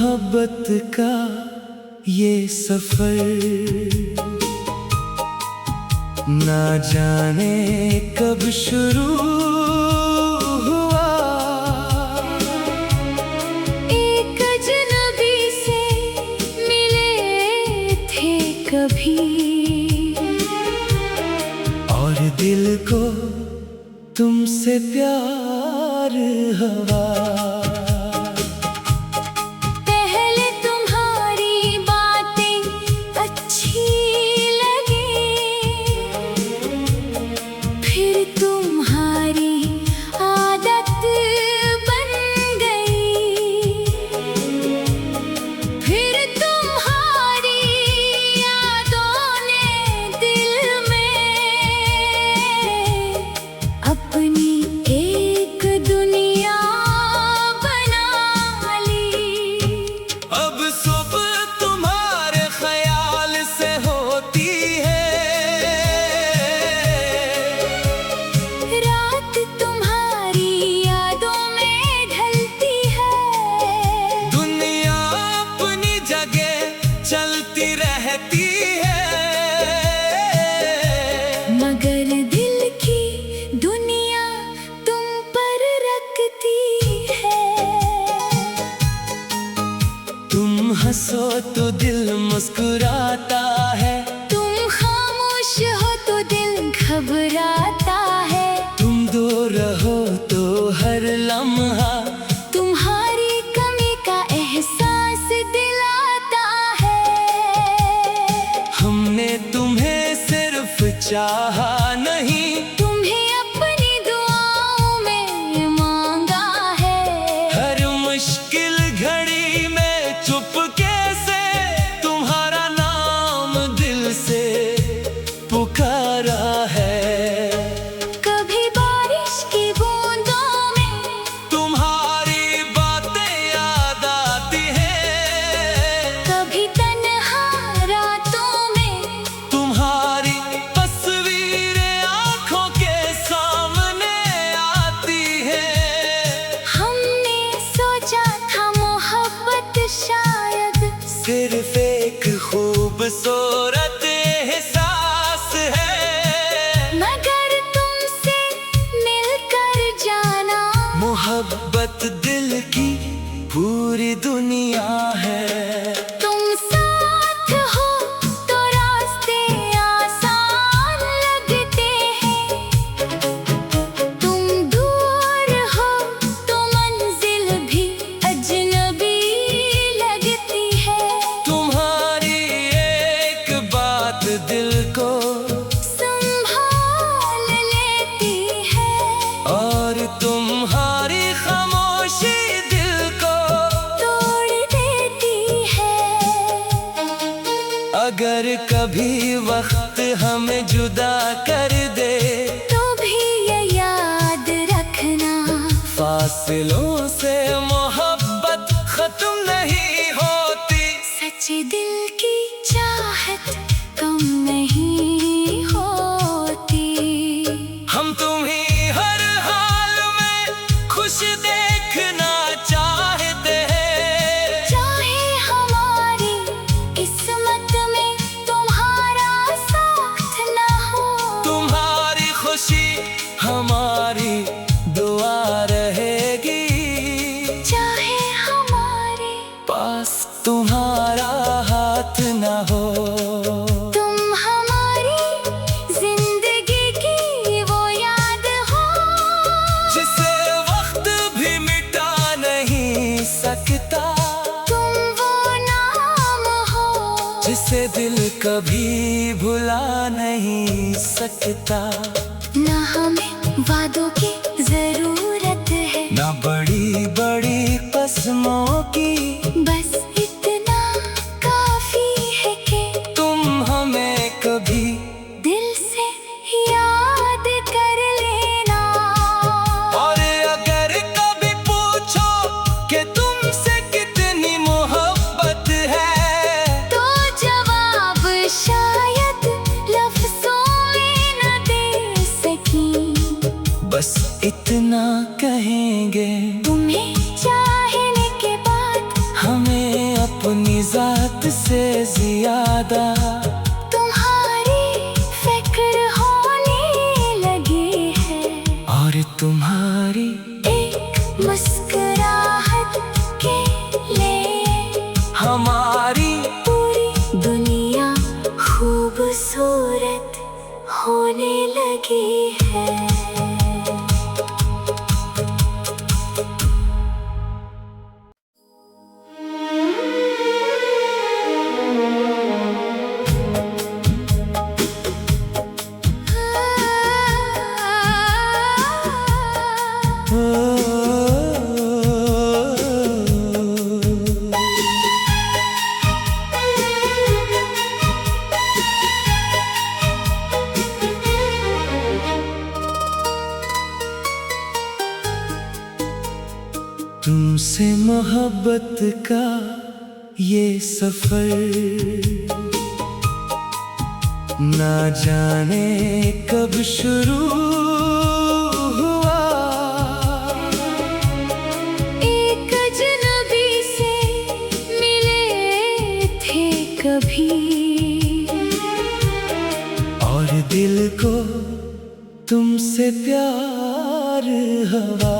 मोहब्बत का ये सफर ना जाने कब शुरू हुआ। एक अजनबी से मिले थे कभी और दिल को तुमसे प्यार हुआ। चलती रहती है मगर दिल की दुनिया तुम पर रखती है। तुम हंसो तो दिल मुस्कुराता है, तुम खामोश हो तो दिल घबराता है। तुम दूर रहो तो हर लम्हा तुम्हारी कमी का एहसास दिलाता है। हमने तुम्हें सिर्फ चाहा नहीं, तुम्हें अपनी दुआओं में मांगा है। हर मुश्किल घड़ी में चुपके से तुम्हारा नाम दिल से पुकारा है। कभी बारिश की बूंदों में तुम्हारी बातें याद आती हैं, कभी तन्हा रातों में तुम्हारी तस्वीरें आंखों के सामने आती हैं। हमने सोचा था मोहब्बत शायद सिर्फ एक खूबसूरत एहसास है, मगर तुमसे मिलकर जाना मोहब्बत दिल की पूरी दुनिया है। तुम साथ हो तो रास्ते आसान लगते हैं, तुम दूर हो तो मंजिल भी अजनबी लगती है। तुम्हारी एक बात दिल को संभाल लेती है और तुम्हारी खामोशी दिल को तोड़ देती है। अगर कभी वक्त हमें जुदा कर दे तो भी ये याद रखना फासिलों से मोहब्बत खत्म नहीं होती। सच्चे दिल की चाहत कम नहीं होती। हम तुम्हें हर हाल में खुश देखना चाहते हैं, चाहे हमारी किस्मत में तुम्हारा साथ ना हो। तुम्हारी खुशी हमारी दुआ रहेगी, चाहे हमारे पास तुम्हारा हाथ न हो। तुम हमारी जिंदगी की वो याद हो जिसे वक्त भी मिटा नहीं सकता, तुम वो नाम हो जिसे दिल कभी भुला नहीं सकता। ना हमें वादों की जरूरत है, ना बड़ी बड़ी कसमों की, बस इतना काफी है कि तुम हमें कभी दिल से याद कर लेना। और अगर कभी पूछो कि तुमसे कितनी मोहब्बत है, तो जवाब शायद लफ्जों में न दे सकी, बस इतना कहेंगे तुम्हें चाहने के बाद हमें अपनी जात से ज्यादा तुम्हारी फिक्र होने लगी है, और तुम्हारी एक मुस्कुराहट के लिए हमारी पूरी दुनिया खूबसूरत होने लगी है। तुमसे मोहब्बत का ये सफर ना जाने कब शुरू हुआ। एक अजनबी से मिले थे कभी, और दिल को तुमसे प्यार हुआ।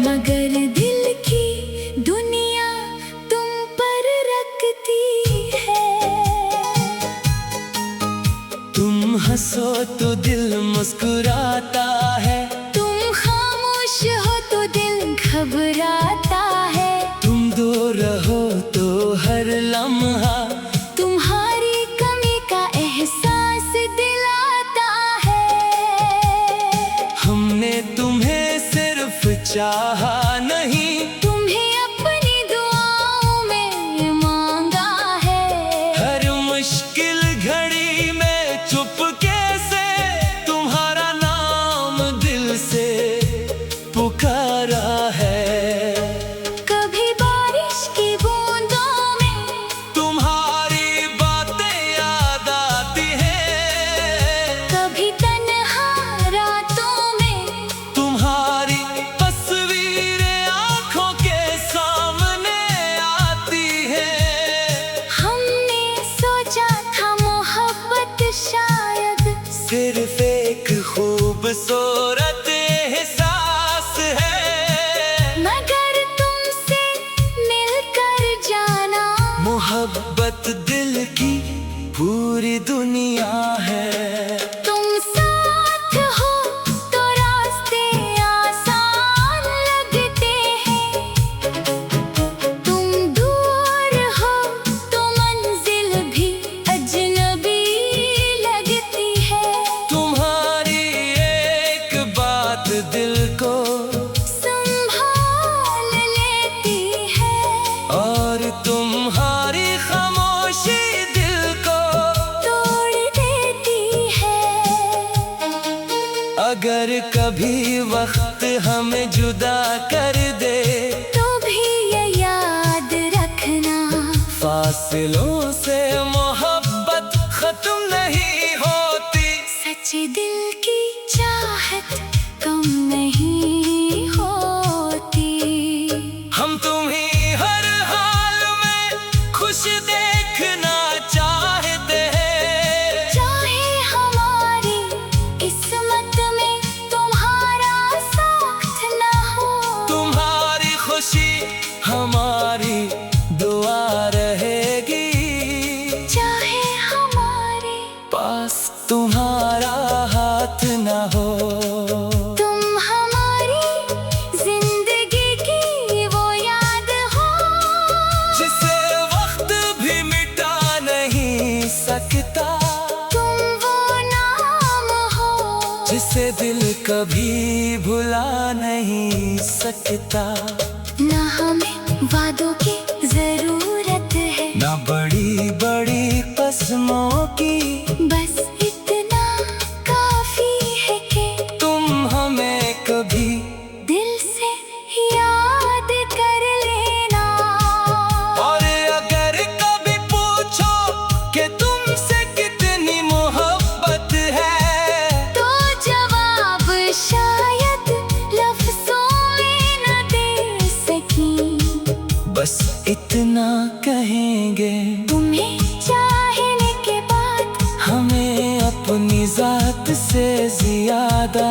मगर दिल की दुनिया तुम पर रखती है। तुम हंसो तो दिल मुस्कुराता है, तुम खामोश हो तो दिल घबराता है। तुम दूर रहो तो हर लम्हा तुम्हारी कमी का एहसास दिलाता है। हमने तुम्हें सिर्फ चाहा नहीं, तुम्हें अपनी दुआओं में मांगा है। हर मुश्किल घड़ी में चुपके से तुम्हारा नाम दिल से पुकारा है। कभी बारिश की बूंदों में तुम्हारी बातें याद आती हैं, कभी तन्हा रातों में तुम्हारी तस्वीरें आंखों के सामने आती हैं। हमने सोचा था मोहब्बत शायद सिर्फ एक खूबसूरत एहसास है, मगर तुमसे मिलकर जाना मोहब्बत दिल की पूरी दुनिया है। तुम साथ हो तो रास्ते आसान लगते हैं, तुम दूर हो तो मंजिल भी अजनबी लगती है। तुम्हारी एक बात दिल को संभाल लेती है, और तुम्हारी खामोशी दिल को तोड़ देती है। अगर कभी वक्त हमें जुदा कर दे, तो भी ये याद रखना फासिलों से मोहब्बत खत्म नहीं होती। सच्चे दिल की चाहत कम नहीं होती। हम तुम्हें हर हाल में खुश देखना चाहते हैं, चाहे हमारी किस्मत में तुम्हारा साथ न हो। तुम्हारी खुशी हमारी दुआ रहेगी, चाहे हमारे पास तुम्हारा जिसे दिल कभी भुला नहीं सकता। ना हमें वादों की जरूरत है, ना बड़ी बड़ी कसमों की, बस इतना काफी है कि तुम हमें कभी दिल से याद कर लेना। और अगर कभी पूछो कि तुमसे कितनी मोहब्बत है, तो जवाब शायद लफ्ज़ों में न दे सकी, बस इतना कहेंगे तुम्हें चाहने के बाद हमें अपनी जात से ज्यादा